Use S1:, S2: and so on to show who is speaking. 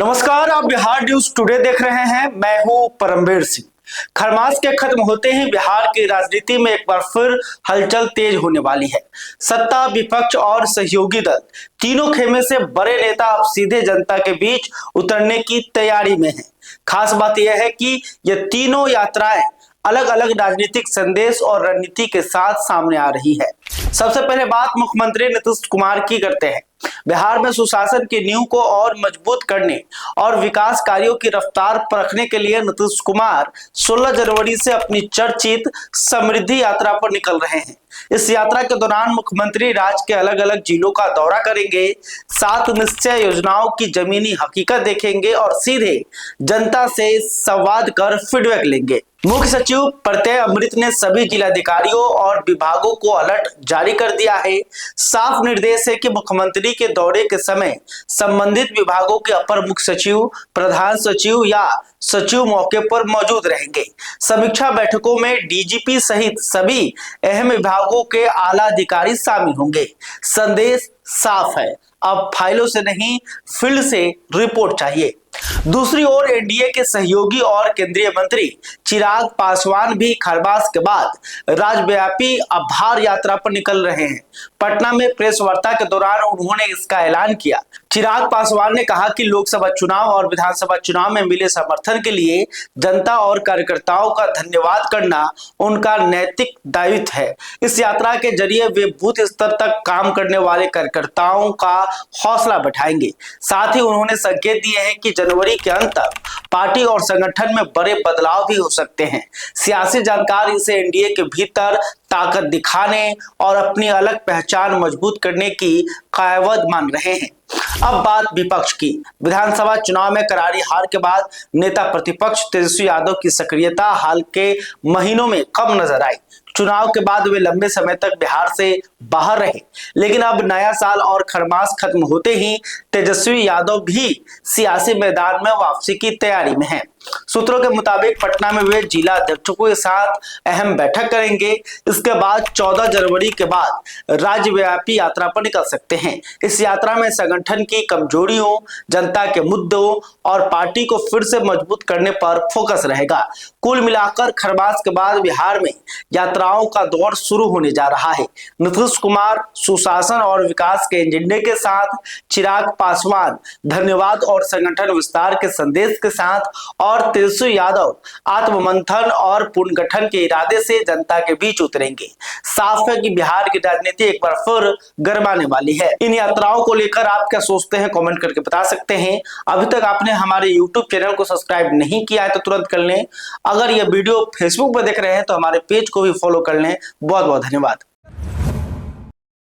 S1: नमस्कार, आप Bihar news today देख रहे हैं। मैं हूं परमवीर सिंह। खरमास के खत्म होते ही बिहार की राजनीति में एक बार फिर हलचल तेज होने वाली है। सत्ता, विपक्ष और सहयोगी दल तीनों खेमे से बड़े नेता अब सीधे जनता के बीच उतरने की तैयारी में हैं। खास बात यह है कि ये तीनों यात्राएं अलग अलग राजनीतिक संदेश और रणनीति के साथ सामने आ रही है। सबसे पहले बात मुख्यमंत्री नीतीश कुमार की करते हैं। बिहार में सुशासन की नींव को और मजबूत करने और विकास कार्यों की रफ्तार परखने के लिए नीतीश कुमार 16 जनवरी से अपनी चर्चित समृद्धि यात्रा पर निकल रहे हैं। इस यात्रा के दौरान मुख्यमंत्री राज्य के अलग अलग जिलों का दौरा करेंगे, 7 निश्चय योजनाओं की जमीनी हकीकत देखेंगे और सीधे जनता से संवाद कर फीडबैक लेंगे। मुख्य सचिव प्रत्यय अमृत ने सभी जिलाधिकारियों और विभागों को अलर्ट जारी कर दिया है। साफ निर्देश है कि मुख्यमंत्री के दौरे के समय संबंधित विभागों के अपर मुख्य सचिव, प्रधान सचिव या सचिव मौके पर मौजूद रहेंगे। समीक्षा बैठकों में डीजीपी सहित सभी अहम विभागों के आला अधिकारी शामिल होंगे। संदेश साफ है, अब फाइलों से नहीं फील्ड से रिपोर्ट चाहिए। दूसरी ओर एनडीए के सहयोगी और केंद्रीय मंत्री चिराग पासवान भी खरमास के बाद राज्यव्यापी आभार यात्रा पर निकल रहे हैं। पटना में प्रेस वार्ता के दौरान उन्होंने इसका ऐलान किया। चिराग पासवान ने कहा कि लोकसभा चुनाव और विधानसभा चुनाव में मिले समर्थन के लिए जनता और कार्यकर्ताओं का धन्यवाद करना उनका नैतिक दायित्व है। इस यात्रा के जरिए वे बूथ स्तर तक काम करने वाले कार्यकर्ताओं का हौसला बढ़ाएंगे। साथ ही उन्होंने संकेत दिए हैं कि जनवरी के अंत तक पार्टी और संगठन में बड़े बदलाव भी हो सकते हैं। सियासी जानकार इसे एनडीए के भीतर ताकत दिखाने और अपनी अलग पहचान मजबूत करने की कायवद मान रहे हैं। अब बात विपक्ष की। विधानसभा चुनाव में करारी हार के बाद नेता प्रतिपक्ष तेजस्वी यादव की सक्रियता हाल के महीनों में कम नजर आई। चुनाव के बाद वे लंबे समय तक बिहार से बाहर रहे, लेकिन अब नया साल और खरमास खत्म होते ही तेजस्वी यादव भी सियासी मैदान में वापसी की तैयारी में हैं। सूत्रों के मुताबिक पटना में वे जिला अध्यक्षों के साथ अहम बैठक करेंगे। इसके बाद 14 जनवरी के बाद राज्यव्यापी यात्रा पर निकल सकते हैं। इस यात्रा में संगठन की कमजोरियों, जनता के मुद्दों और पार्टी को फिर से मजबूत करने पर फोकस रहेगा। कुल मिलाकर खरमास के बाद बिहार में यात्राओं का दौर शुरू होने जा रहा है। नीतीश कुमार सुशासन और विकास के एजेंडे के साथ, चिराग पासवान धन्यवाद और संगठन विस्तार के संदेश के साथ और तेजस्वी यादव आत्ममंथन और पुनर्गठन के इरादे से जनता के बीच उतरेंगे। साफ है कि बिहार की राजनीति एक बार फिर गरमाने वाली है। इन यात्राओं को लेकर आप क्या सोचते हैं, कमेंट करके बता सकते हैं। अभी तक आपने हमारे यूट्यूब चैनल को सब्सक्राइब नहीं किया है तो तुरंत कर लें। अगर यह वीडियो फेसबुक पर देख रहे हैं तो हमारे पेज को भी फॉलो कर लें। बहुत बहुत धन्यवाद।